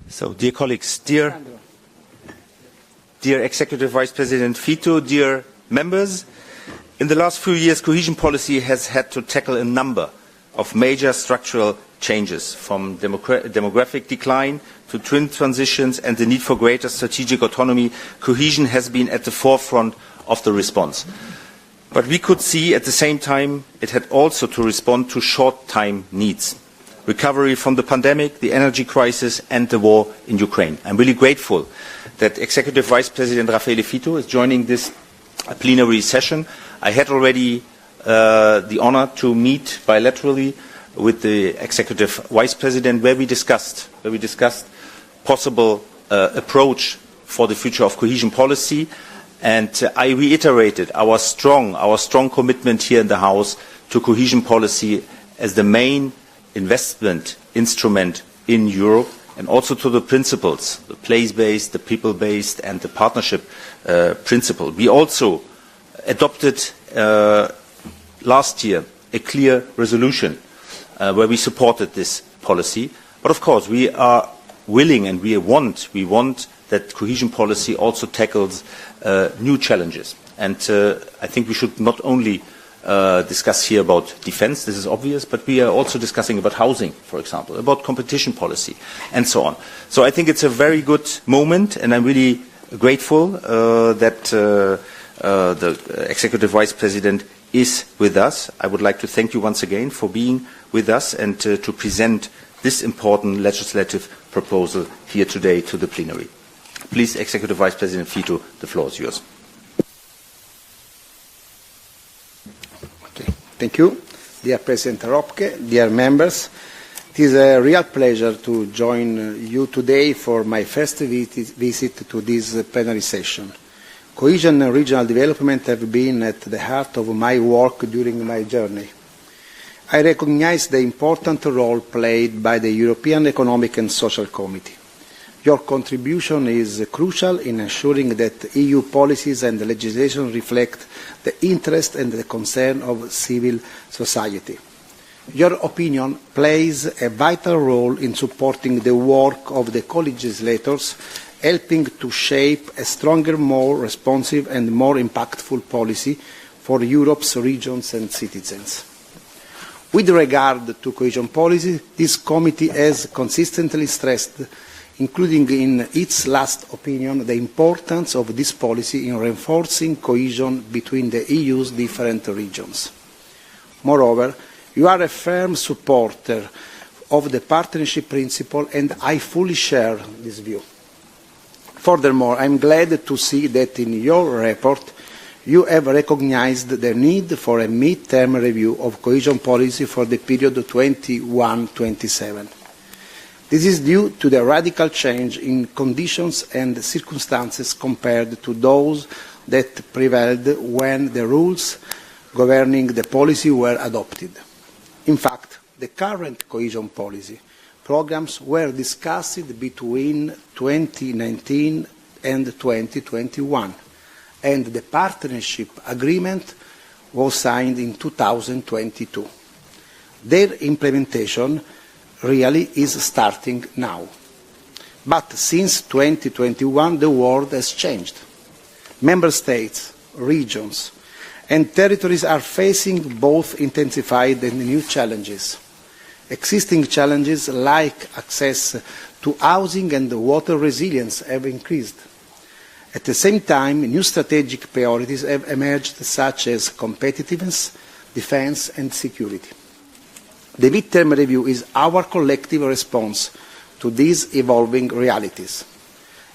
So, dear colleagues, dear Executive Vice President Fitto, dear members, in the last few years, cohesion policy has had to tackle a number of major structural changes, from demographic decline to twin transitions and the need for greater strategic autonomy. Cohesion has been at the forefront of the response. But we could see at the same time it had also to respond to short-time needs. Recovery from the pandemic, the energy crisis and the war in Ukraine. I'm really grateful that Executive Vice President Raffaele Fitto is joining this plenary session. I had already the honor to meet bilaterally with the Executive Vice President where we discussed possible approach for the future of cohesion policy, and I reiterated our strong commitment here in the House to cohesion policy as the main investment instrument in Europe, and also to the principles, the place-based, the people-based and the partnership principle. We also adopted last year a clear resolution where we supported this policy. But of course we are willing and we want that cohesion policy also tackles new challenges. And I think we should not only discuss here about defense, this is obvious, but we are also discussing about housing, for example, about competition policy, and so on. So I think it's a very good moment, and I'm really grateful that the Executive Vice President is with us. I would like to thank you once again for being with us and to present this important legislative proposal here today to the plenary. Please, Executive Vice President Fitto, the floor is yours. Thank you, dear President Ropke, dear members. It is a real pleasure to join you today for my first visit to this plenary session. Cohesion and regional development have been at the heart of my work during my journey. I recognize the important role played by the European Economic and Social Committee. Your contribution is crucial in ensuring that EU policies and legislation reflect the interest and the concern of civil society. Your opinion plays a vital role in supporting the work of the co-legislators, helping to shape a stronger, more responsive and more impactful policy for Europe's regions and citizens. With regard to cohesion policy, this committee has consistently stressed, including in its last opinion, the importance of this policy in reinforcing cohesion between the EU's different regions. Moreover, you are a firm supporter of the partnership principle, and I fully share this view. Furthermore, I am glad to see that in your report you have recognized the need for a mid-term review of cohesion policy for the period 21-27. This is due to the radical change in conditions and circumstances compared to those that prevailed when the rules governing the policy were adopted. In fact, the current cohesion policy programs were discussed between 2019 and 2021, and the partnership agreement was signed in 2022. Their implementation really is starting now. But since 2021, the world has changed. Member States, regions, and territories are facing both intensified and new challenges. Existing challenges like access to housing and water resilience have increased. At the same time, new strategic priorities have emerged, such as competitiveness, defence and security. The mid-term review is our collective response to these evolving realities.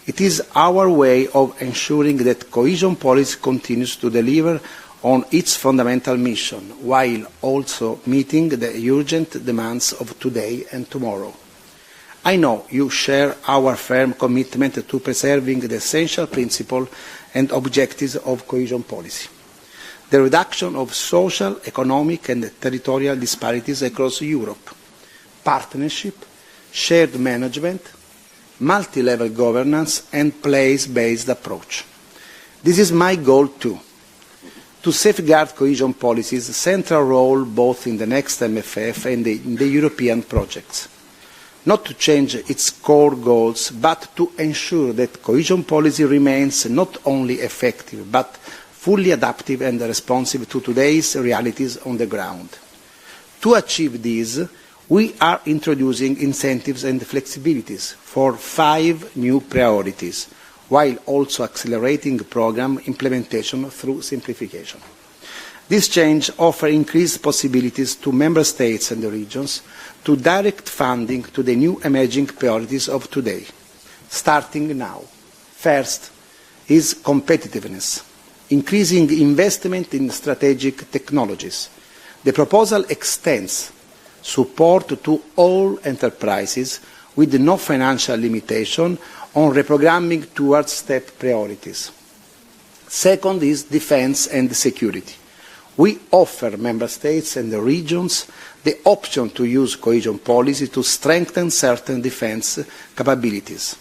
It is our way of ensuring that cohesion policy continues to deliver on its fundamental mission, while also meeting the urgent demands of today and tomorrow. I know you share our firm commitment to preserving the essential principles and objectives of cohesion policy: the reduction of social, economic and territorial disparities across Europe, partnership, shared management, multi-level governance and place-based approach. This is my goal too, to safeguard cohesion policy's central role both in the next MFF and in the European projects. not to change its core goals, but to ensure that cohesion policy remains not only effective, but fully adaptive and responsive to today's realities on the ground. To achieve this, we are introducing incentives and flexibilities for 5 new priorities, while also accelerating programme implementation through simplification. This change offers increased possibilities to Member States and the regions to direct funding to the new emerging priorities of today, starting now. First is competitiveness, increasing investment in strategic technologies. The proposal extends support to all enterprises with no financial limitation on reprogramming towards step priorities. Second is defence and security. We offer Member States and the regions the option to use cohesion policy to strengthen certain defence capabilities,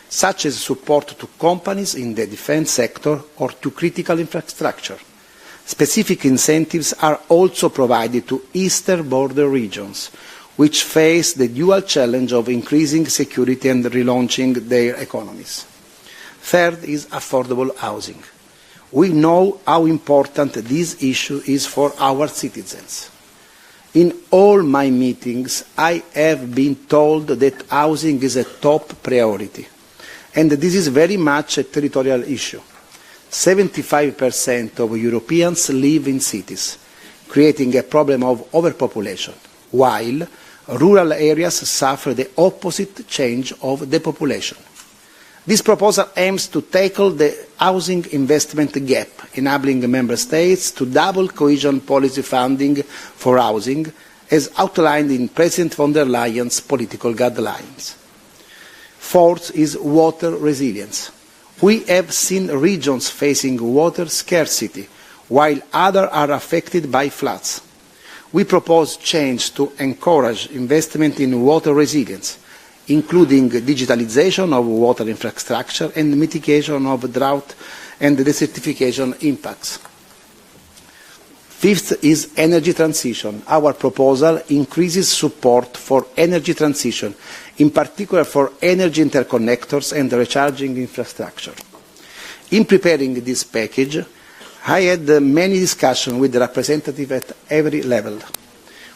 such as support to companies in the defence sector or to critical infrastructure. Specific incentives are also provided to eastern border regions, which face the dual challenge of increasing security and relaunching their economies. Third is affordable housing. We know how important this issue is for our citizens. In all my meetings, I have been told that housing is a top priority, and this is very much a territorial issue. 75% of Europeans live in cities, creating a problem of overpopulation, while rural areas suffer the opposite change of the population. This proposal aims to tackle the housing investment gap, enabling Member States to double cohesion policy funding for housing, as outlined in President von der Leyen's political guidelines. Fourth is water resilience. We have seen regions facing water scarcity, while others are affected by floods. We propose change to encourage investment in water resilience, including digitalization of water infrastructure and mitigation of drought and desertification impacts. Fifth is energy transition. Our proposal increases support for energy transition, in particular for energy interconnectors and recharging infrastructure. In preparing this package, I had many discussions with the representatives at every level,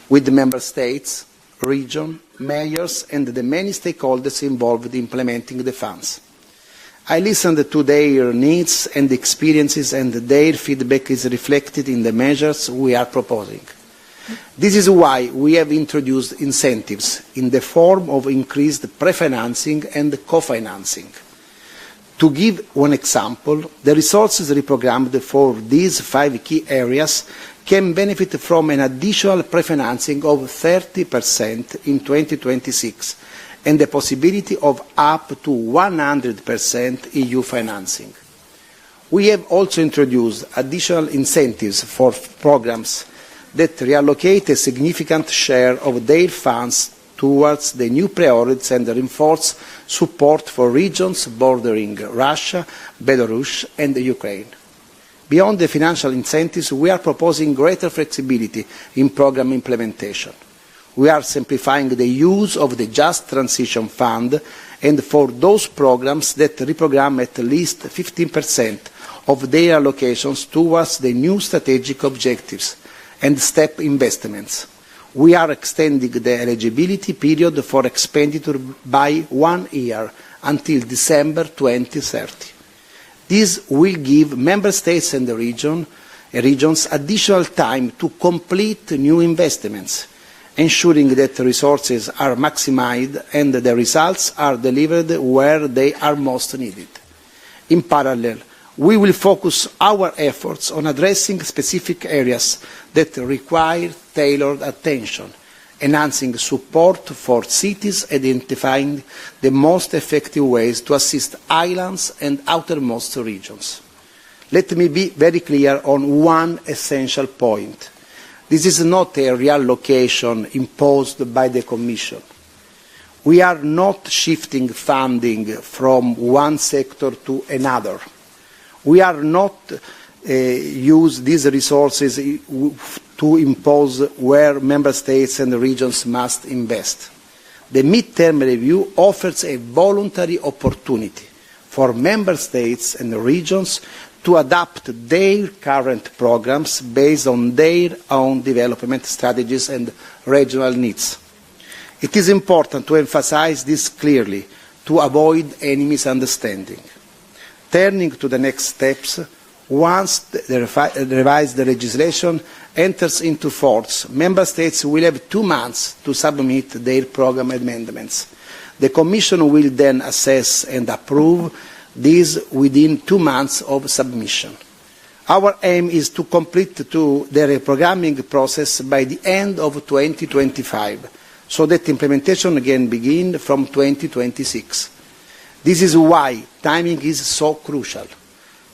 with the Member States, region, mayors and the many stakeholders involved in implementing the funds. I listened to their needs and experiences, and their feedback is reflected in the measures we are proposing. This is why we have introduced incentives in the form of increased pre-financing and co-financing. To give one example, the resources reprogrammed for these 5 key areas can benefit from an additional pre-financing of 30% in 2026 and the possibility of up to 100% EU financing. We have also introduced additional incentives for programs that reallocate a significant share of their funds towards the new priorities and reinforce support for regions bordering Russia, Belarus and Ukraine. Beyond the financial incentives, we are proposing greater flexibility in programme implementation. We are simplifying the use of the Just Transition Fund, and for those programmes that reprogram at least 15% of their allocations towards the new strategic objectives and step investments. We are extending the eligibility period for expenditure by 1 year until December 2030. This will give Member States and the regions additional time to complete new investments, ensuring that resources are maximised and the results are delivered where they are most needed. In parallel, we will focus our efforts on addressing specific areas that require tailored attention, enhancing support for cities, identifying the most effective ways to assist islands and outermost regions. Let me be very clear on one essential point. This is not a reallocation imposed by the Commission. We are not shifting funding from one sector to another. We are not use these resources to impose where Member States and the regions must invest. The mid-term review offers a voluntary opportunity for Member States and regions to adapt their current programs based on their own development strategies and regional needs. It is important to emphasize this clearly to avoid any misunderstanding. Turning to the next steps, once the revised legislation enters into force, Member States will have 2 months to submit their programme amendments. The Commission will then assess and approve these within 2 months of submission. Our aim is to complete the reprogramming process by the end of 2025, so that implementation can begin from 2026. This is why timing is so crucial,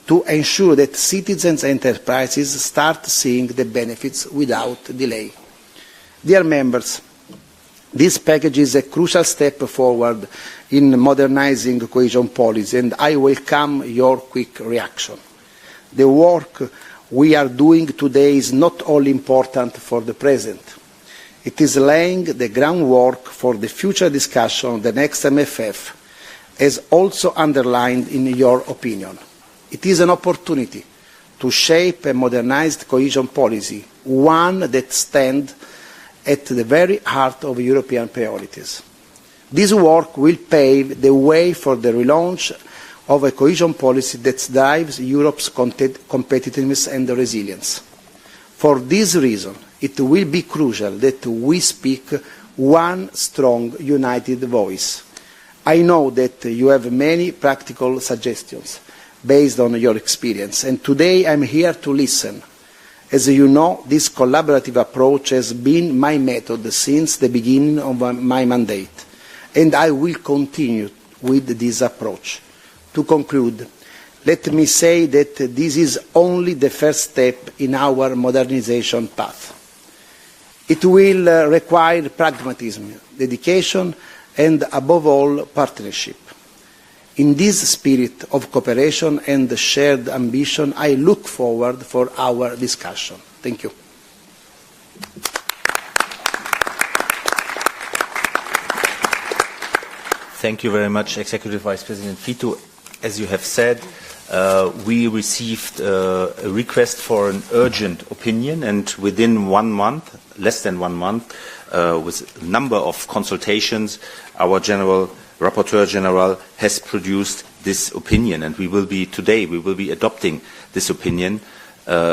to ensure that citizens and enterprises start seeing the benefits without delay. Dear members, this package is a crucial step forward in modernising cohesion policy, and I welcome your quick reaction. The work we are doing today is not only important for the present. It is laying the groundwork for the future discussion on the next MFF, as also underlined in your opinion. It is an opportunity to shape a modernised cohesion policy, one that stands at the very heart of European priorities. This work will pave the way for the relaunch of a cohesion policy that drives Europe's competitiveness and resilience. For this reason, it will be crucial that we speak one strong, united voice. I know that you have many practical suggestions based on your experience, and today I am here to listen. As you know, this collaborative approach has been my method since the beginning of my mandate, and I will continue with this approach. To conclude, let me say that this is only the first step in our modernisation path. It will require pragmatism, dedication, and above all, partnership. In this spirit of cooperation and shared ambition, I look forward for our discussion. Thank you. Thank you very much, Executive Vice President Fitto. As you have said, we received a request for an urgent opinion, and within 1 month, less than 1 month, with a number of consultations, our Rapporteur General has produced this opinion, and we will be adopting this opinion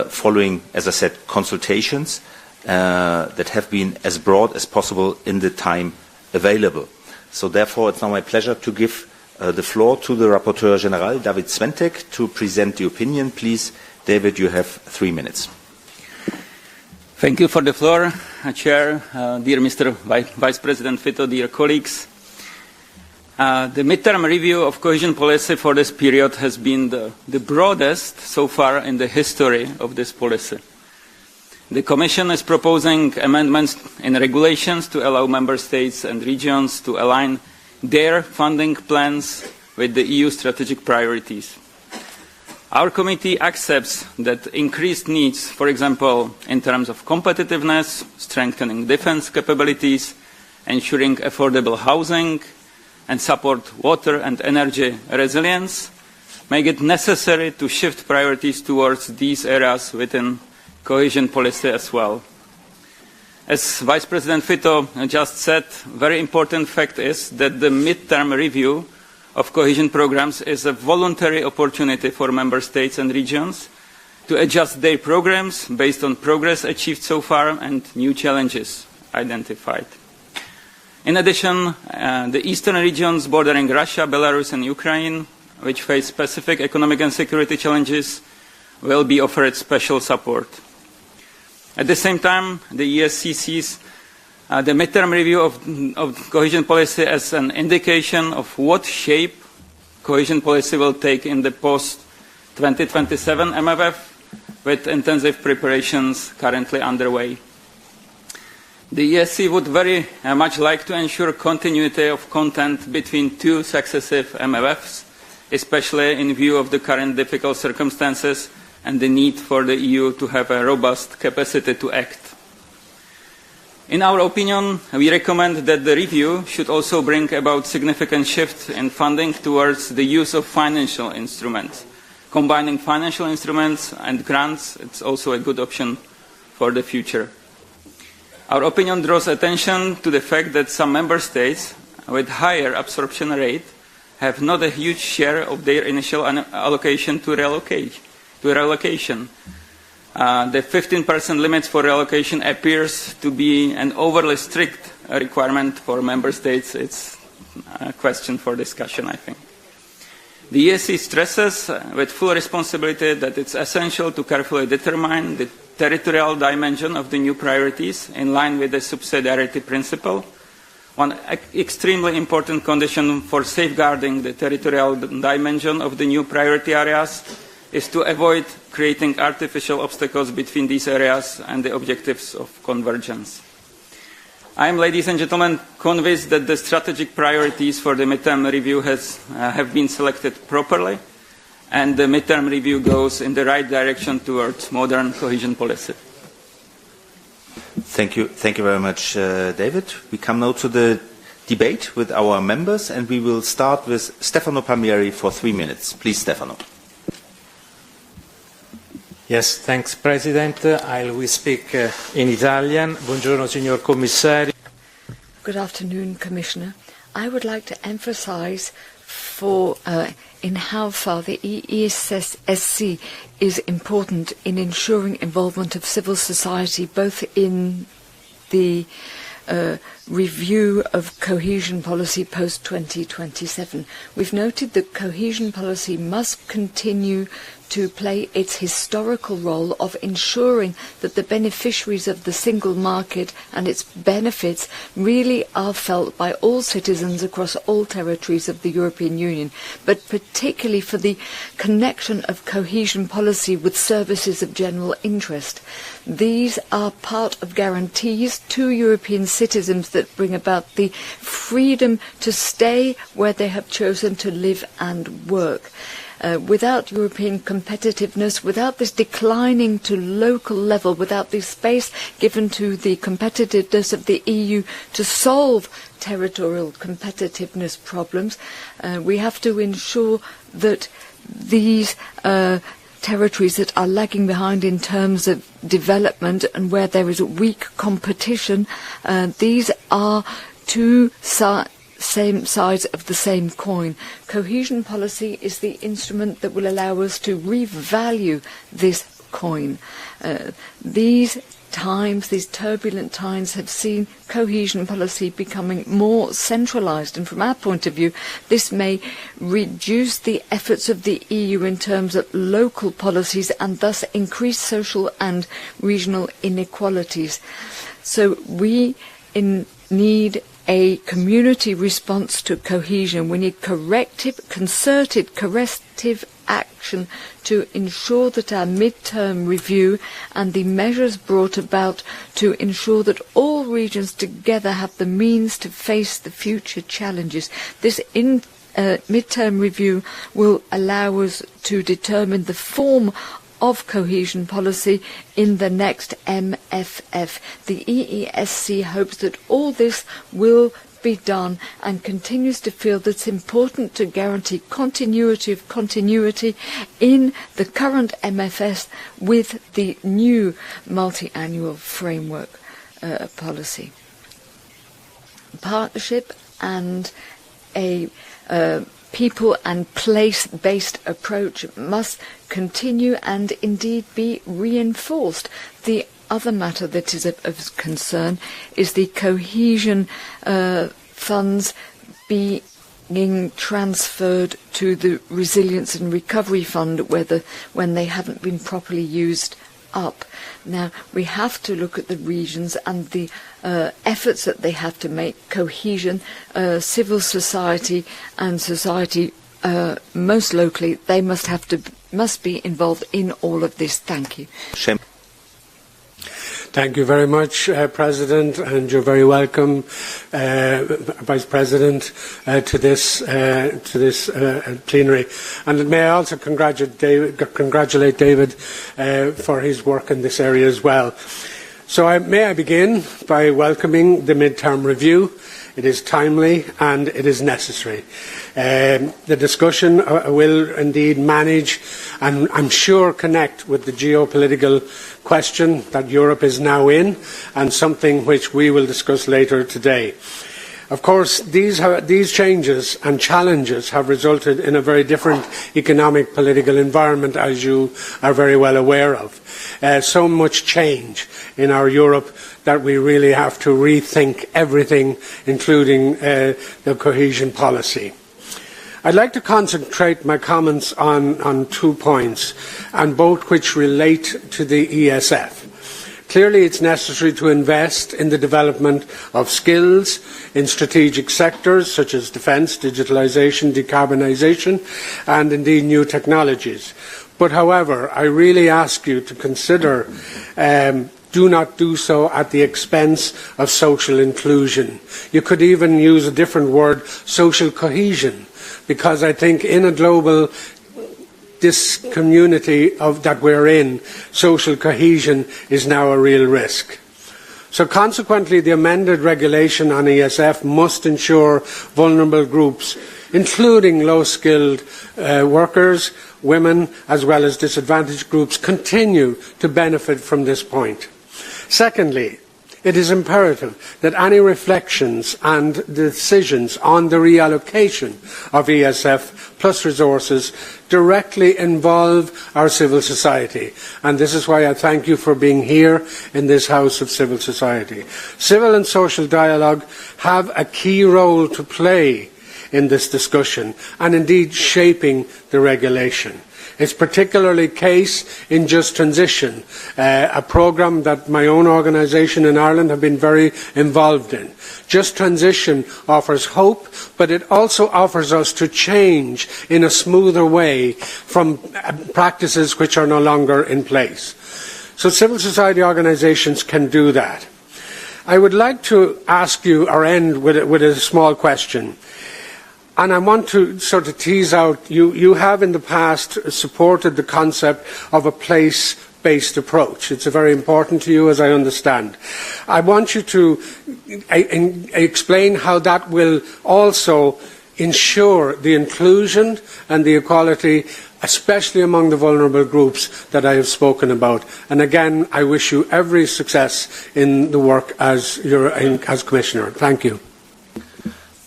following, as I said, consultations that have been as broad as possible in the time available. So therefore, it's now my pleasure to give the floor to the Rapporteur General, David Sventek, to present the opinion. Please, David, you have 3 minutes. Thank you for the floor, Chair, dear Mr. Vice President Fitto, dear colleagues. The midterm review of cohesion policy for this period has been the broadest so far in the history of this policy. The Commission is proposing amendments in regulations to allow Member States and regions to align their funding plans with the EU strategic priorities. Our committee accepts that increased needs, for example, in terms of competitiveness, strengthening defence capabilities, ensuring affordable housing, and support water and energy resilience, make it necessary to shift priorities towards these areas within cohesion policy as well. As Vice President Fitto just said, a very important fact is that the mid-term review of cohesion programmes is a voluntary opportunity for Member States and regions to adjust their programmes based on progress achieved so far and new challenges identified. In addition, the eastern regions bordering Russia, Belarus and Ukraine, which face specific economic and security challenges, will be offered special support. At the same time, the EESC sees the midterm review of cohesion policy as an indication of what shape cohesion policy will take in the post-2027 MFF, with intensive preparations currently underway. The EESC would very much like to ensure continuity of content between 2 successive MFFs, especially in view of the current difficult circumstances and the need for the EU to have a robust capacity to act. In our opinion, we recommend that the review should also bring about significant shift in funding towards the use of financial instruments. Combining financial instruments and grants, it's also a good option for the future. Our opinion draws attention to the fact that some member states with higher absorption rate have not a huge share of their initial allocation to relocation. The 15% limit for relocation appears to be an overly strict requirement for member states. It's a question for discussion, I think. The EESC stresses with full responsibility that it's essential to carefully determine the territorial dimension of the new priorities in line with the subsidiarity principle. One extremely important condition for safeguarding the territorial dimension of the new priority areas is to avoid creating artificial obstacles between these areas and the objectives of convergence. I am, ladies and gentlemen, convinced that the strategic priorities for the midterm review have been selected properly, and the midterm review goes in the right direction towards modern cohesion policy. Thank you very much, David. We come now to the debate with our members, and we will start with Stefano Palmieri for 3 minutes. Please, Stefano. Yes, thanks, President. I will speak in Italian. Buongiorno, signor Commissario. Good afternoon, Commissioner. I would like to emphasize in how far the EESC is important in ensuring involvement of civil society, both in the review of cohesion policy post-2027. We've noted that cohesion policy must continue to play its historical role of ensuring that the beneficiaries of the single market and its benefits really are felt by all citizens across all territories of the European Union, but particularly for the connection of cohesion policy with services of general interest. These are part of guarantees to European citizens that bring about the freedom to stay where they have chosen to live and work. Without European competitiveness, without this declining to local level, without the space given to the competitiveness of the EU to solve territorial competitiveness problems, we have to ensure that these territories that are lagging behind in terms of development and where there is weak competition, these are two same sides of the same coin. Cohesion policy is the instrument that will allow us to revalue this coin. These turbulent times have seen cohesion policy becoming more centralised, and from our point of view, this may reduce the efforts of the EU in terms of local policies and thus increase social and regional inequalities. So we need a community response to cohesion. We need concerted corrective action to ensure that our midterm review and the measures brought about to ensure that all regions together have the means to face the future challenges. This midterm review will allow us to determine the form of cohesion policy in the next MFF. The EESC hopes that all this will be done and continues to feel that it's important to guarantee continuity in the current MFS with the new multi-annual framework policy. Partnership and a people and place-based approach must continue and indeed be reinforced. The other matter that is of concern is the cohesion funds being transferred to the Resilience and Recovery Fund when they haven't been properly used up. Now, we have to look at the regions and the efforts that they have to make. Cohesion, civil society and society, most locally, they must be involved in all of this. Thank you. Thank you very much, President, and you're very welcome, Vice President, to this plenary. And may I also congratulate David for his work in this area as well. So may I begin by welcoming the mid-term review. It is timely and it is necessary. The discussion will indeed manage and I'm sure connect with the geopolitical question that Europe is now in and something which we will discuss later today. Of course, these changes and challenges have resulted in a very different economic political environment, as you are very well aware of. So much change in our Europe that we really have to rethink everything, including the cohesion policy. I'd like to concentrate my comments on 2 points, and both which relate to the ESF. Clearly, it's necessary to invest in the development of skills in strategic sectors such as defence, digitalisation, decarbonisation, and indeed new technologies. But, however, I really ask you to consider do not do so at the expense of social inclusion. You could even use a different word, social cohesion, because I think in a global this community that we're in, social cohesion is now a real risk. So consequently, the amended regulation on ESF must ensure vulnerable groups, including low-skilled workers, women, as well as disadvantaged groups, continue to benefit from this point. Secondly, it is imperative that any reflections and decisions on the reallocation of ESF plus resources directly involve our civil society. And this is why I thank you for being here in this House of Civil Society. Civil and social dialogue have a key role to play in this discussion and indeed shaping the regulation. It's particularly the case in Just Transition, a programme that my own organisation in Ireland have been very involved in. Just Transition offers hope, but it also offers us to change in a smoother way from practices which are no longer in place. So civil society organisations can do that. I would like to ask you, or end with a small question. And I want to sort of tease out, you have in the past supported the concept of a place-based approach. It's very important to you, as I understand. I want you to explain how that will also ensure the inclusion and the equality, especially among the vulnerable groups that I have spoken about. And again, I wish you every success in the work as Commissioner. Thank you.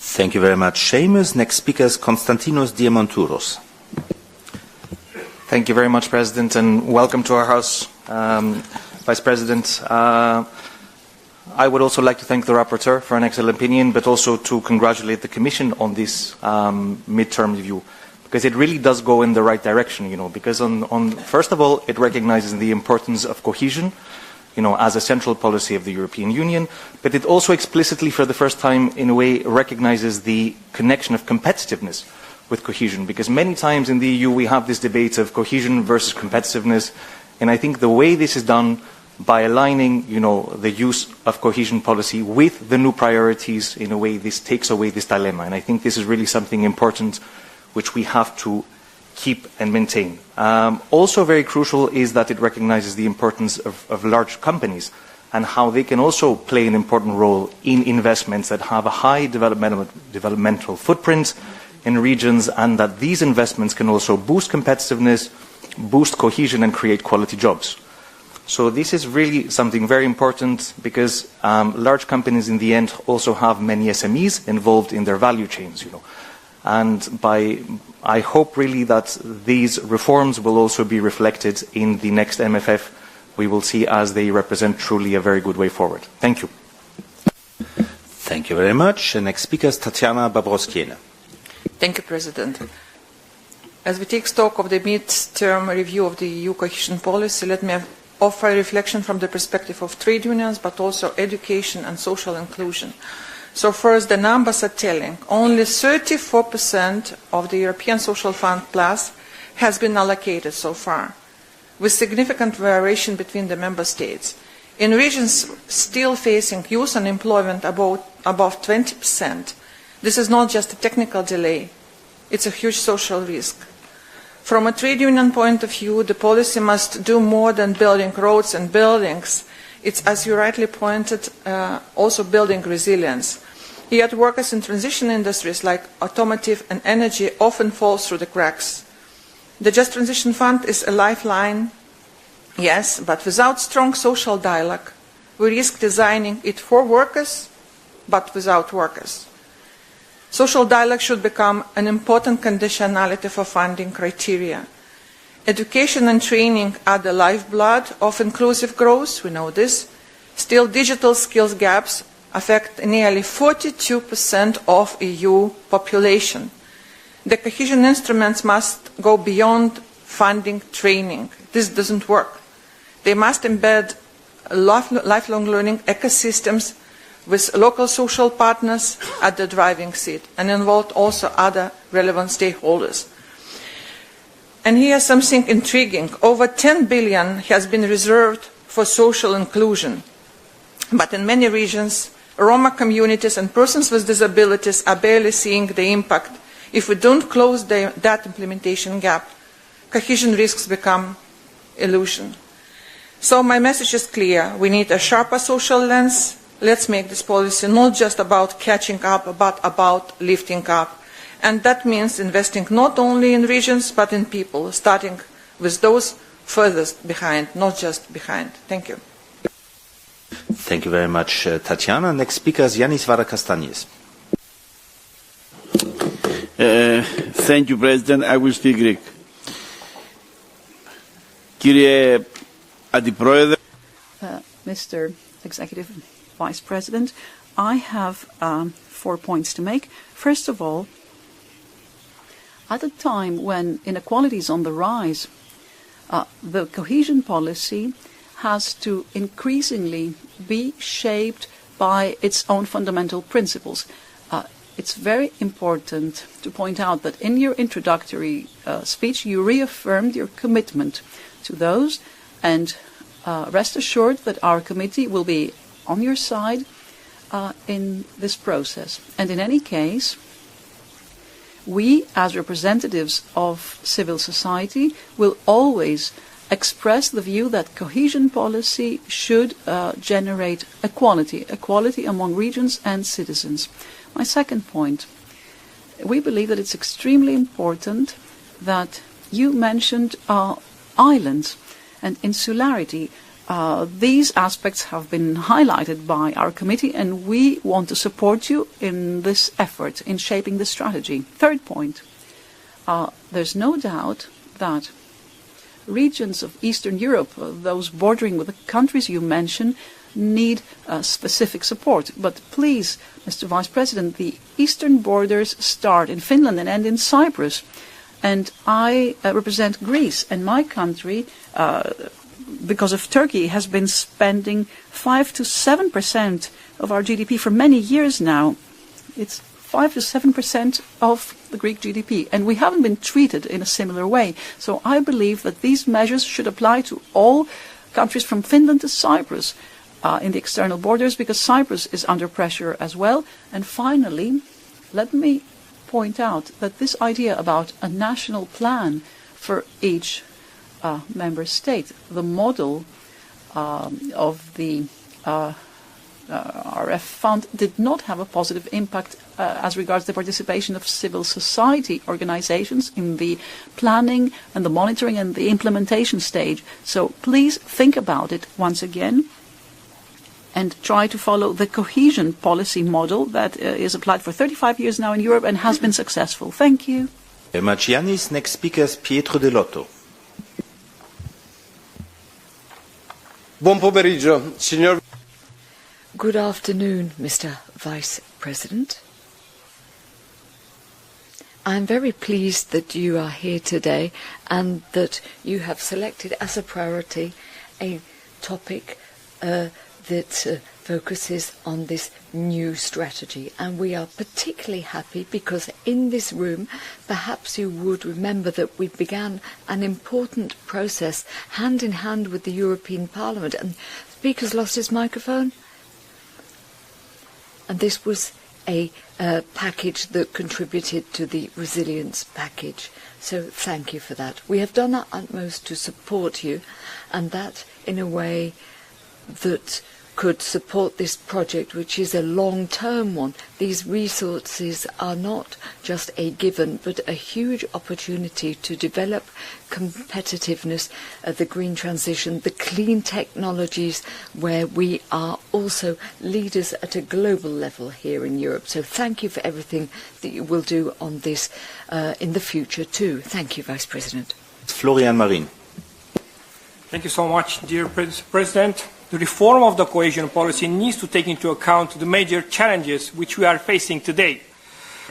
Thank you very much, Seamus. Next speaker is Konstantinos Diamantouros. Thank you very much, President, and welcome to our House, Vice President. I would also like to thank the Rapporteur for an excellent opinion, but also to congratulate the Commission on this mid-term review, because it really does go in the right direction, because first of all, it recognizes the importance of cohesion, as a central policy of the European Union, but it also explicitly, for the first time, in a way, recognizes the connection of competitiveness with cohesion, because many times in the EU we have this debate of cohesion versus competitiveness, and I think the way this is done by aligning, the use of cohesion policy with the new priorities, in a way, this takes away this dilemma, and I think this is really something important which we have to keep and maintain. Also very crucial is that it recognizes the importance of large companies and how they can also play an important role in investments that have a high developmental footprint in regions, and that these investments can also boost competitiveness, boost cohesion and create quality jobs. So this is really something very important, because large companies in the end also have many SMEs involved in their value chains, And I hope really that these reforms will also be reflected in the next MFF we will see, as they represent truly a very good way forward. Thank you. Thank you very much. The next speaker is Tatiana Babroskiene. Thank you, President. As we take stock of the mid-term review of the EU cohesion policy, let me offer a reflection from the perspective of trade unions, but also education and social inclusion. So first, the numbers are telling. Only 34% of the European Social Fund Plus has been allocated so far, with significant variation between the member states. In regions still facing youth unemployment above 20%, this is not just a technical delay, it's a huge social risk. From a trade union point of view, the policy must do more than building roads and buildings. It's, as you rightly pointed, also building resilience. Yet workers in transition industries like automotive and energy often fall through the cracks. The Just Transition Fund is a lifeline, yes, but without strong social dialogue, we risk designing it for workers, but without workers. Social dialogue should become an important conditionality for funding criteria. Education and training are the lifeblood of inclusive growth, we know this. Still, digital skills gaps affect nearly 42% of EU population. The cohesion instruments must go beyond funding training. This doesn't work. They must embed lifelong learning ecosystems with local social partners at the driving seat and involve also other relevant stakeholders. And here's something intriguing. Over 10 billion has been reserved for social inclusion. But in many regions, Roma communities and persons with disabilities are barely seeing the impact. If we don't close that implementation gap, cohesion risks become illusion. So my message is clear. We need a sharper social lens. Let's make this policy not just about catching up, but about lifting up. And that means investing not only in regions, but in people, starting with those furthest behind, not just behind. Thank you. Thank you very much, Tatiana. Next speaker is Yanis Varoufakis. Thank you, President. I will speak Greek. Κύριε Αντιπρόεδρε, Mr. Executive Vice President, I have 4 points to make. First of all, at a time when inequality is on the rise, the cohesion policy has to increasingly be shaped by its own fundamental principles. It's very important to point out that in your introductory speech, you reaffirmed your commitment to those, and rest assured that our committee will be on your side in this process. And in any case, we, as representatives of civil society, will always express the view that cohesion policy should generate equality among regions and citizens. My second point, we believe that it's extremely important that you mentioned islands and insularity. These aspects have been highlighted by our committee, and we want to support you in this effort in shaping the strategy. Third point, there's no doubt that regions of Eastern Europe, those bordering with the countries you mentioned, need specific support. But please, Mr. Vice President, the eastern borders start in Finland and end in Cyprus. And I represent Greece, and my country, because of Turkey, has been spending 5 to 7% of our GDP for many years now. It's 5 to 7% of the Greek GDP, and we haven't been treated in a similar way. So I believe that these measures should apply to all countries from Finland to Cyprus in the external borders, because Cyprus is under pressure as well. And finally, let me point out that this idea about a national plan for each member state, the model of the RF fund did not have a positive impact as regards the participation of civil society organizations in the planning and the monitoring and the implementation stage. So please think about it once again and try to follow the cohesion policy model that is applied for 35 years now in Europe and has been successful. Thank you. Very much, Yanis. Next speaker is Pietro Dell'Otto. Buon pomeriggio, signor. Good afternoon, Mr. Vice President. I'm very pleased that you are here today and that you have selected as a priority a topic that focuses on this new strategy. And we are particularly happy because in this room, perhaps you would remember that we began an important process hand in hand with the European Parliament. And the speaker's lost his microphone. And this was a package that contributed to the resilience package. So thank you for that. We have done our utmost to support you, and that, in a way, that could support this project, which is a long-term one. These resources are not just a given, but a huge opportunity to develop competitiveness, the green transition, the clean technologies, where we are also leaders at a global level here in Europe. So thank you for everything that you will do on this in the future too. Thank you, Vice President. Florian Marin. Thank you so much, dear President. The reform of the cohesion policy needs to take into account the major challenges which we are facing today,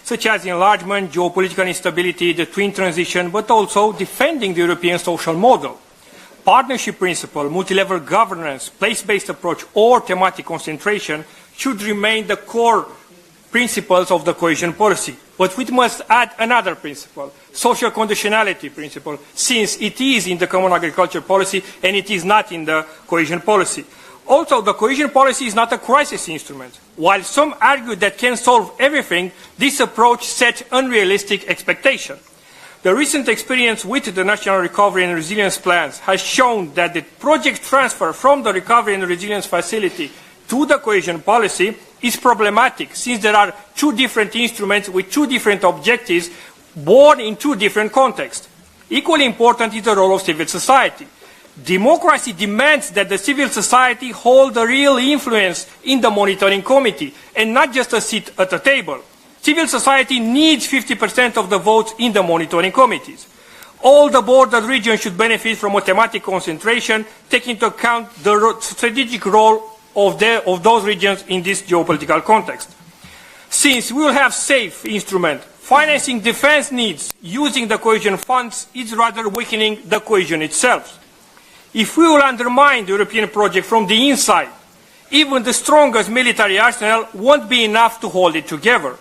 such as enlargement, geopolitical instability, the twin transition, but also defending the European social model. Partnership principle, multi-level governance, place-based approach, or thematic concentration should remain the core principles of the cohesion policy. But we must add another principle, social conditionality principle, since it is in the common agriculture policy and it is not in the cohesion policy. Also, the cohesion policy is not a crisis instrument. While some argue that can solve everything, this approach sets unrealistic expectations. The recent experience with the National Recovery and Resilience Plans has shown that the project transfer from the Recovery and Resilience Facility to the cohesion policy is problematic, since there are two different instruments with two different objectives born in two different contexts. Equally important is the role of civil society. Democracy demands that the civil society hold a real influence in the monitoring committee and not just a seat at a table. Civil society needs 50% of the votes in the monitoring committees. All the border regions should benefit from a thematic concentration, taking into account the strategic role of those regions in this geopolitical context. Since we will have safe instruments, financing defense needs using the cohesion funds is rather weakening the cohesion itself. If we will undermine the European project from the inside, even the strongest military arsenal won't be enough to hold it together.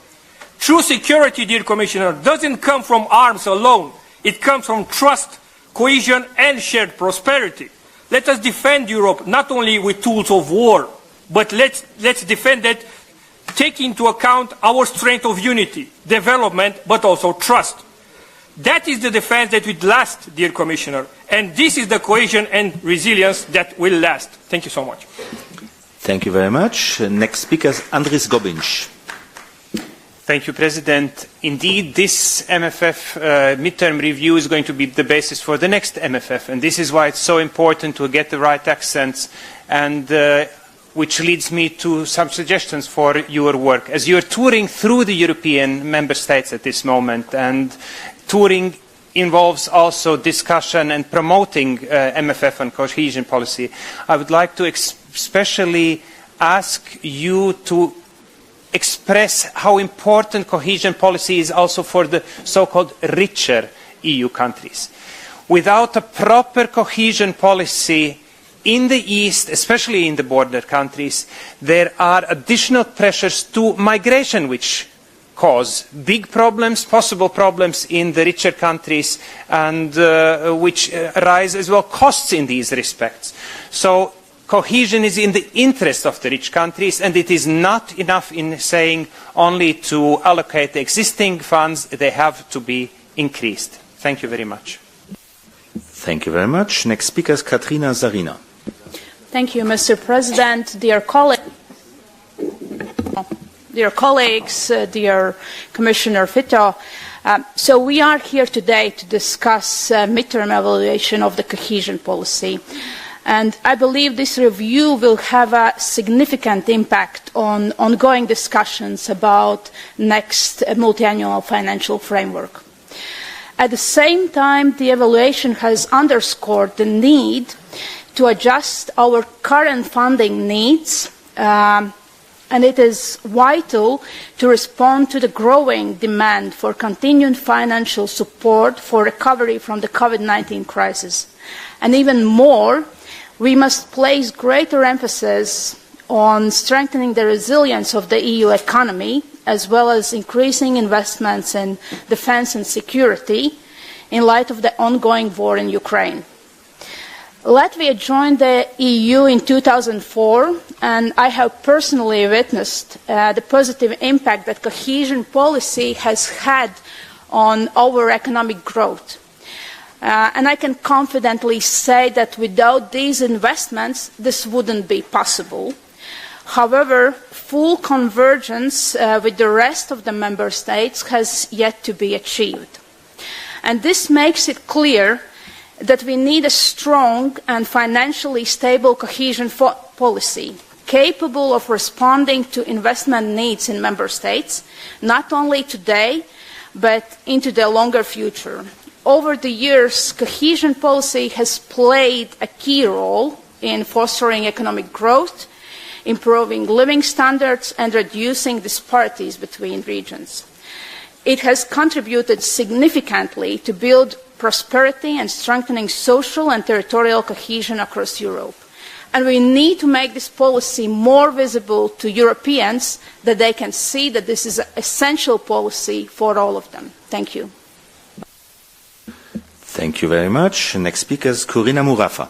True security, dear Commissioner, doesn't come from arms alone. It comes from trust, cohesion, and shared prosperity. Let us defend Europe not only with tools of war, but let's defend it, take into account our strength of unity, development, but also trust. That is the defense that will last, dear Commissioner, and this is the cohesion and resilience that will last. Thank you so much. Thank you very much. Next speaker is Andris Gobinch. Thank you, President. Indeed, this MFF midterm review is going to be the basis for the next MFF, and this is why it's so important to get the right accents, and which leads me to some suggestions for your work. As you're touring through the European member states at this moment, and touring involves also discussion and promoting MFF and cohesion policy, I would like to especially ask you to express how important cohesion policy is also for the so-called richer EU countries. Without a proper cohesion policy in the East, especially in the border countries, there are additional pressures to migration which cause big problems, possible problems in the richer countries, and which arise as well costs in these respects. So cohesion is in the interest of the rich countries, and it is not enough in saying only to allocate the existing funds. They have to be increased. Thank you very much. Thank you very much. Next speaker is Katrina Zarina. Thank you, Mr. President. Dear colleagues, dear Commissioner Fitto, so we are here today to discuss midterm evaluation of the cohesion policy. And I believe this review will have a significant impact on ongoing discussions about next multi-annual financial framework. At the same time, the evaluation has underscored the need to adjust our current funding needs, and it is vital to respond to the growing demand for continued financial support for recovery from the COVID-19 crisis. And even more, we must place greater emphasis on strengthening the resilience of the EU economy, as well as increasing investments in defence and security in light of the ongoing war in Ukraine. Latvia joined the EU in 2004, and I have personally witnessed the positive impact that cohesion policy has had on our economic growth. And I can confidently say that without these investments, this wouldn't be possible. However, full convergence with the rest of the member states has yet to be achieved. And this makes it clear that we need a strong and financially stable cohesion policy, capable of responding to investment needs in member states, not only today, but into the longer future. Over the years, cohesion policy has played a key role in fostering economic growth, improving living standards, and reducing disparities between regions. It has contributed significantly to build prosperity and strengthening social and territorial cohesion across Europe. And we need to make this policy more visible to Europeans, that they can see that this is an essential policy for all of them. Thank you. Thank you very much. Next speaker is Corina Murafa.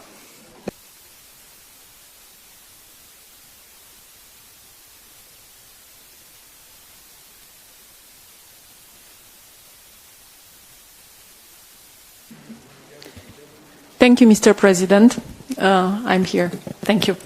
Thank you, Mr. President. I'm here. Thank you.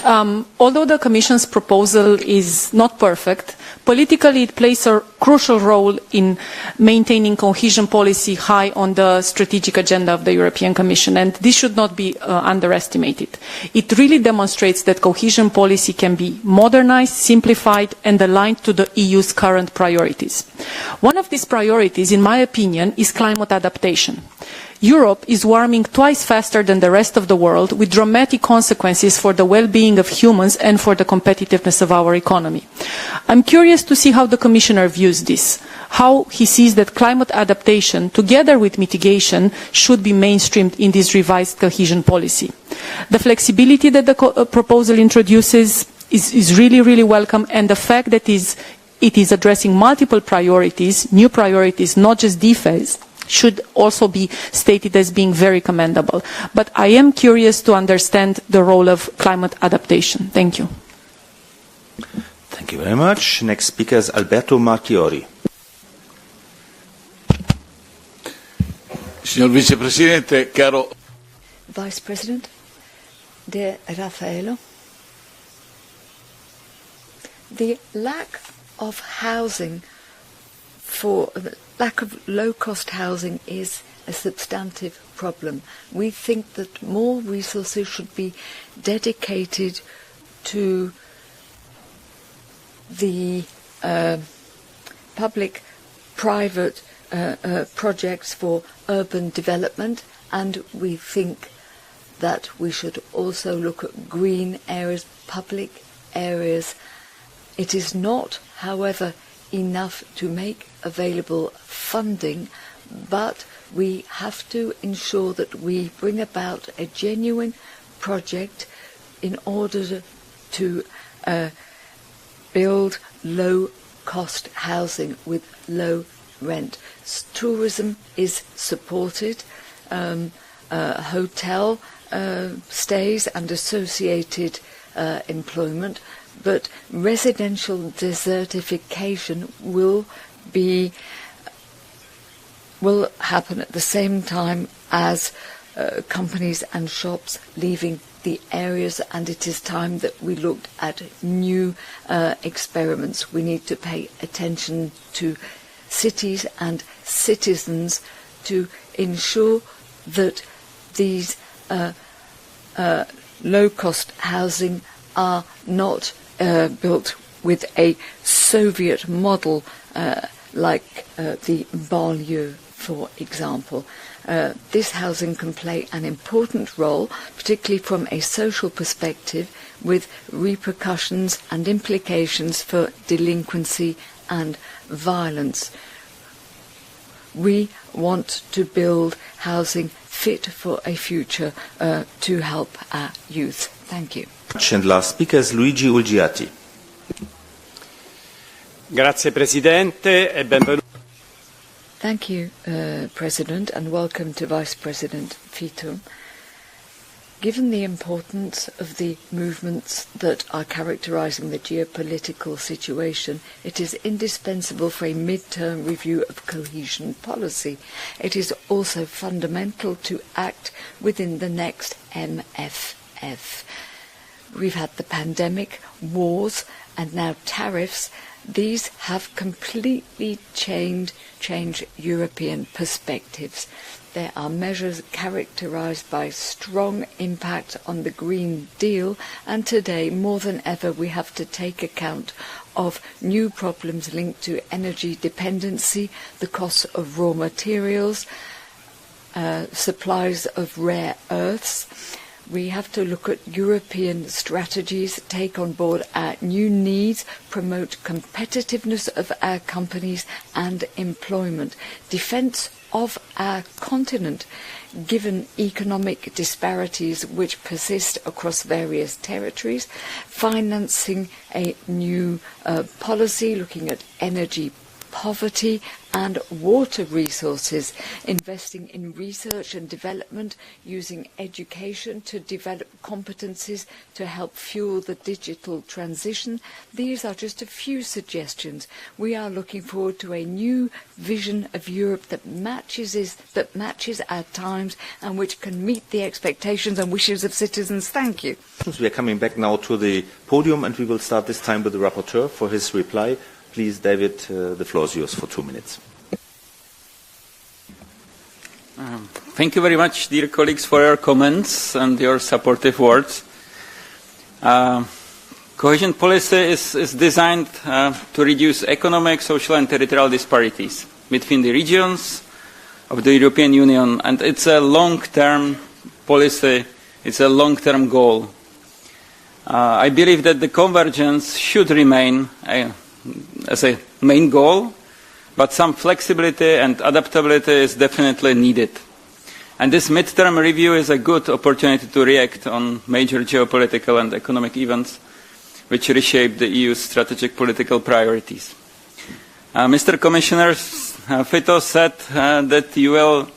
Although the Commission's proposal is not perfect, politically it plays a crucial role in maintaining cohesion policy high on the strategic agenda of the European Commission, and this should not be underestimated. It really demonstrates that cohesion policy can be modernized, simplified, and aligned to the EU's current priorities. One of these priorities, in my opinion, is climate adaptation. Europe is warming twice faster than the rest of the world, with dramatic consequences for the well-being of humans and for the competitiveness of our economy. I'm curious to see how the Commissioner views this, how he sees that climate adaptation, together with mitigation, should be mainstreamed in this revised cohesion policy. The flexibility that the proposal introduces is really, really welcome, and the fact that it is addressing multiple priorities, new priorities, not just defense, should also be stated as being very commendable. But I am curious to understand the role of climate adaptation. Thank you. Thank you very much. Next speaker is Alberto Marchiori. Signor Vicepresidente, caro Vice President, dear Raffaele, the lack of housing lack of low-cost housing is a substantive problem. We think that more resources should be dedicated to the public-private projects for urban development, and we think that we should also look at green areas, public areas. It is not, however, enough to make available funding, but we have to ensure that we bring about a genuine project in order to build low-cost housing with low rent. Tourism is supported, hotel stays and associated employment, but residential desertification will happen at the same time as companies and shops leaving the areas, and it is time that we looked at new experiments. We need to pay attention to cities and citizens to ensure that these low-cost housing are not built with a Soviet model like the banlieue, for example. This housing can play an important role, particularly from a social perspective, with repercussions and implications for delinquency and violence. We want to build housing fit for a future to help our youth. Thank you. And last speaker is Luigi Ulgiati. Grazie Presidente e benvenuto. Thank you, President, and welcome to Vice President Fitto. Given the importance of the movements that are characterising the geopolitical situation, it is indispensable for a mid-term review of cohesion policy. It is also fundamental to act within the next MFF. We've had the pandemic, wars, and now tariffs. These have completely changed European perspectives. There are measures characterised by strong impact on the Green Deal, and today, more than ever, we have to take account of new problems linked to energy dependency, the cost of raw materials, supplies of rare earths. We have to look at European strategies, take on board our new needs, promote competitiveness of our companies and employment, defence of our continent, given economic disparities which persist across various territories, financing a new policy looking at energy poverty and water resources, investing in research and development, using education to develop competencies to help fuel the digital transition. These are just a few suggestions. We are looking forward to a new vision of Europe that matches our times and which can meet the expectations and wishes of citizens. Thank you. We are coming back now to the podium, and we will start this time with the rapporteur for his reply. Please, David, the floor is yours for 2 minutes. Thank you very much, dear colleagues, for your comments and your supportive words. Cohesion policy is designed to reduce economic, social and territorial disparities between the regions of the European Union, and it's a long-term policy, it's a long-term goal. I believe that the convergence should remain as a main goal, but some flexibility and adaptability is definitely needed. And this mid-term review is a good opportunity to react on major geopolitical and economic events which reshape the EU's strategic political priorities. Mr. Commissioner Fitto said that you will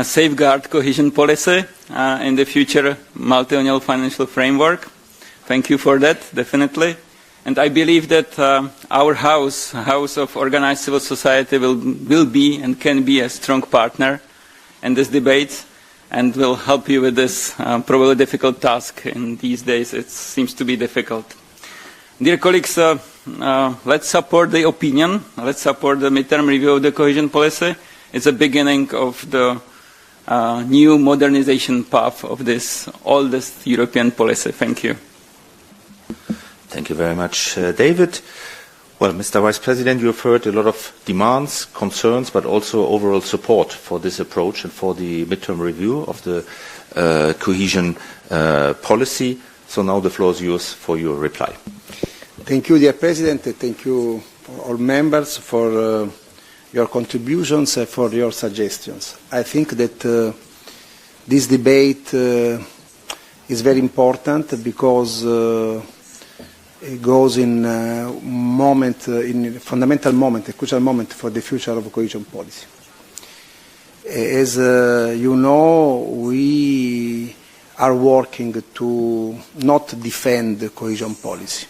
safeguard cohesion policy in the future multi-annual financial framework. Thank you for that, definitely. And I believe that our House of Organized Civil Society, will be and can be a strong partner in this debate and will help you with this probably difficult task. In these days, it seems to be difficult. Dear colleagues, let's support the opinion. Let's support the midterm review of the cohesion policy. It's a beginning of the new modernization path of this oldest European policy. Thank you. Thank you very much, David. Well, Mr. Vice President, you have heard a lot of demands, concerns, but also overall support for this approach and for the midterm review of the cohesion policy. So now the floor is yours for your reply. Thank you, dear President. Thank you, all members, for your contributions and for your suggestions. I think that this debate is very important because it goes in a fundamental moment, a crucial moment for the future of cohesion policy. As you know, we are working to not defend cohesion policy,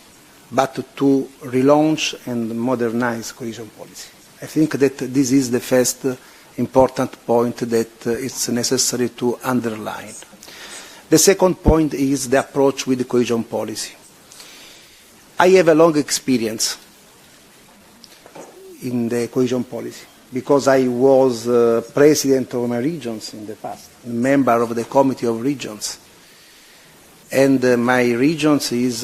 but to relaunch and modernize cohesion policy. I think that this is the first important point that it's necessary to underline. The second point is the approach with the cohesion policy. I have a long experience in the cohesion policy because I was president of my regions in the past, member of the Committee of Regions. And my regions is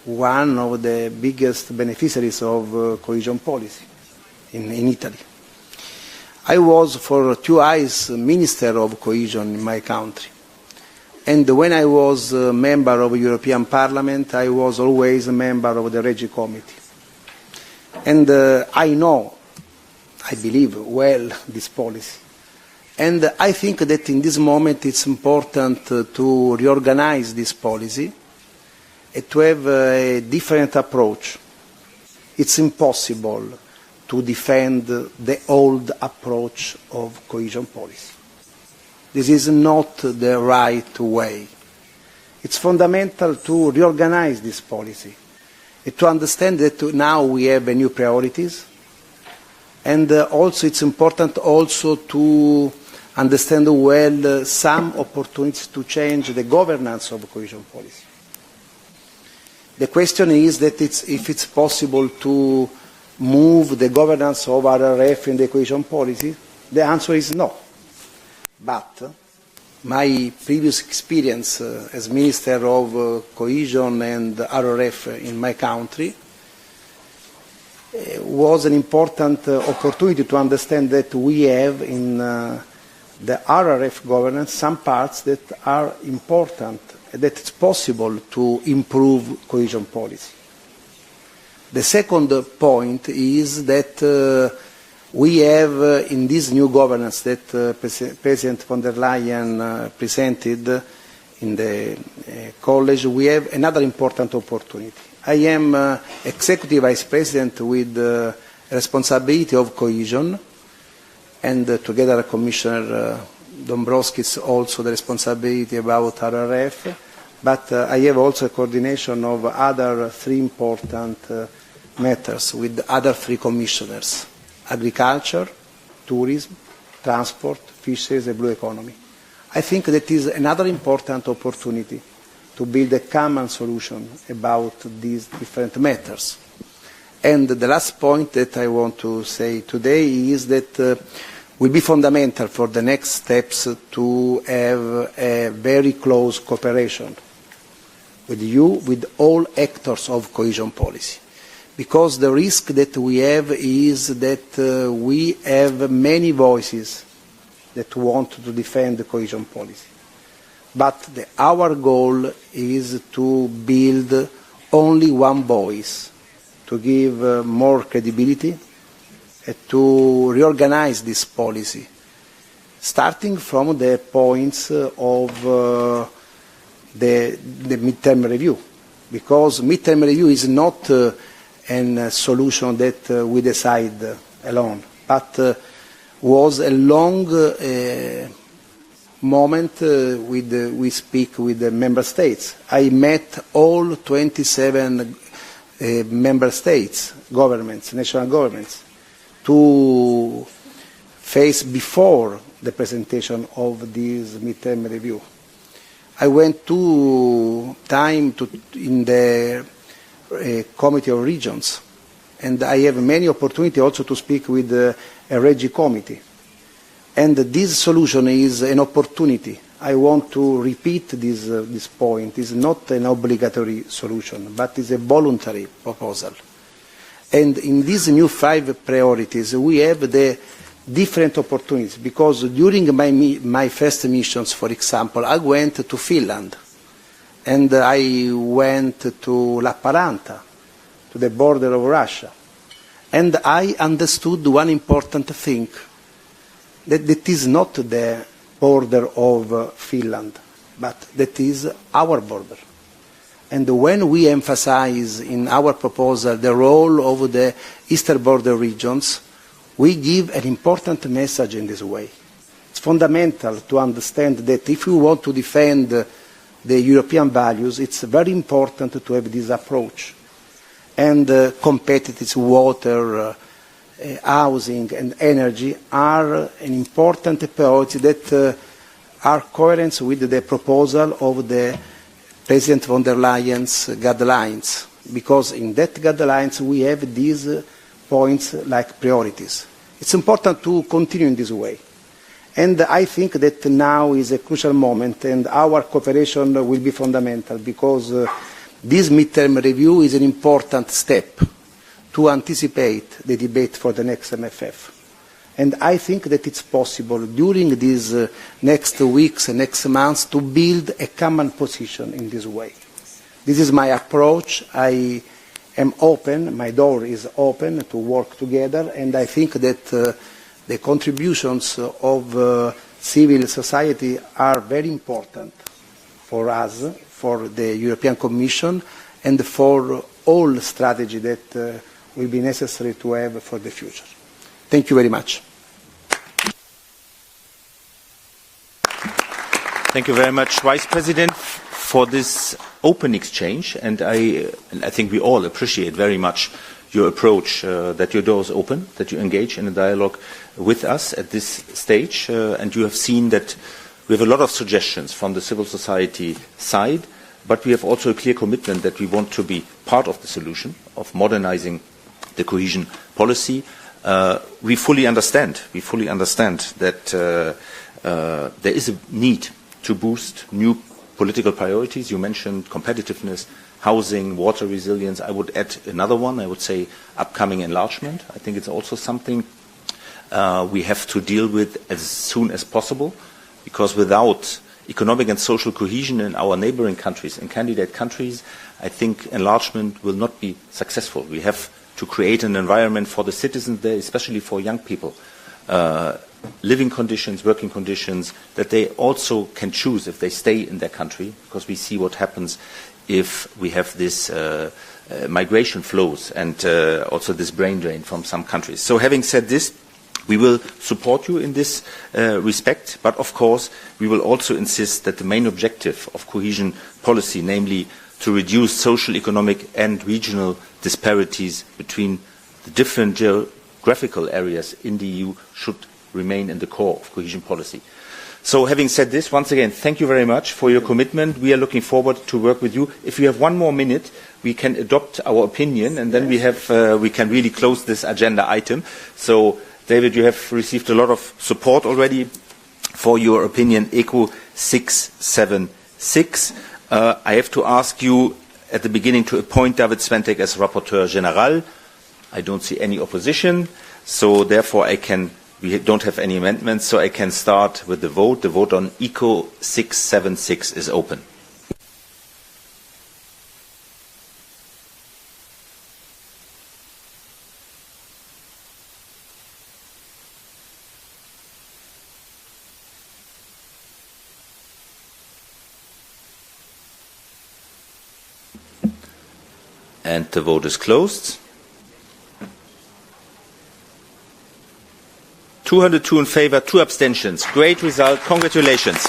one of the biggest beneficiaries of cohesion policy in Italy. I was for 2 years Minister of Cohesion in my country. And when I was a member of the European Parliament, I was always a member of the Regi Committee. And I know, I believe well, this policy. And I think that in this moment it's important to reorganize this policy and to have a different approach. It's impossible to defend the old approach of cohesion policy. This is not the right way. It's fundamental to reorganize this policy and to understand that now we have new priorities, and also it's important also to understand well some opportunities to change the governance of cohesion policy. The question is that if it's possible to move the governance of RRF in the cohesion policy. The answer is no. But my previous experience as Minister of Cohesion and RRF in my country was an important opportunity to understand that we have in the RRF governance some parts that are important, that it's possible to improve cohesion policy. The second point is that we have in this new governance that President von der Leyen presented in the college, we have another important opportunity. I am Executive Vice President with responsibility of cohesion, and together Commissioner Dombrovskis also the responsibility about RRF, but I have also a coordination of other three important matters with other three commissioners: agriculture, tourism, transport, fisheries and blue economy. I think that is another important opportunity to build a common solution about these different matters. And the last point that I want to say today is that will be fundamental for the next steps to have a very close cooperation with you, with all actors of cohesion policy. Because the risk that we have is that we have many voices that want to defend the cohesion policy. But our goal is to build only one voice, to give more credibility, and to reorganize this policy, starting from the points of the midterm review. Because midterm review is not a solution that we decide alone, but was a long moment we speak with the member states. I met all 27 member states, governments, national governments, to face before the presentation of this midterm review. I went 2 times in the Committee of Regions, and I have many opportunities also to speak with a Regi committee. And this solution is an opportunity. I want to repeat this point. It's not an obligatory solution, but it's a voluntary proposal. And in these new 5 priorities, we have the different opportunities, because during my first missions, for example, I went to Finland, and I went to Lappalanta, to the border of Russia, and I understood one important thing, that it is not the border of Finland, but that is our border. And when we emphasize in our proposal the role of the eastern border regions, we give an important message in this way. It's fundamental to understand that if we want to defend the European values, it's very important to have this approach. And competitive water, housing and energy are an important priority that are coherent with the proposal of the President von der Leyen's guidelines, because in that guidelines we have these points like priorities. It's important to continue in this way. And I think that now is a crucial moment, and our cooperation will be fundamental, because this midterm review is an important step to anticipate the debate for the next MFF. And I think that it's possible during these next weeks and next months to build a common position in this way. This is my approach. I am open, my door is open to work together, and I think that the contributions of civil society are very important for us, for the European Commission, and for all strategy that will be necessary to have for the future. Thank you very much. Thank you very much, Vice President, for this open exchange. And I think we all appreciate very much your approach, that your door is open, that you engage in a dialogue with us at this stage. And you have seen that we have a lot of suggestions from the civil society side, but we have also a clear commitment that we want to be part of the solution of modernizing the cohesion policy. We fully understand that there is a need to boost new political priorities. You mentioned competitiveness, housing, water resilience. I would add another one. I would say upcoming enlargement. I think it's also something we have to deal with as soon as possible, because without economic and social cohesion in our neighboring countries and candidate countries, I think enlargement will not be successful. We have to create an environment for the citizens there, especially for young people, living conditions, working conditions, that they also can choose if they stay in their country, because we see what happens if we have this migration flows and also this brain drain from some countries. So having said this, we will support you in this respect, but of course we will also insist that the main objective of cohesion policy, namely to reduce social, economic and regional disparities between the different geographical areas in the EU, should remain in the core of cohesion policy. So having said this, once again, thank you very much for your commitment. We are looking forward to work with you. If you have one more minute, we can adopt our opinion, and then we can really close this agenda item. So, David, you have received a lot of support already for your opinion, ECO 676. I have to ask you at the beginning to appoint David Sventek as Rapporteur General. I don't see any opposition, so therefore we don't have any amendments, so I can start with the vote. The vote on ECO 676 is open. And the vote is closed. 202 in favor, 2 abstentions. Great result. Congratulations.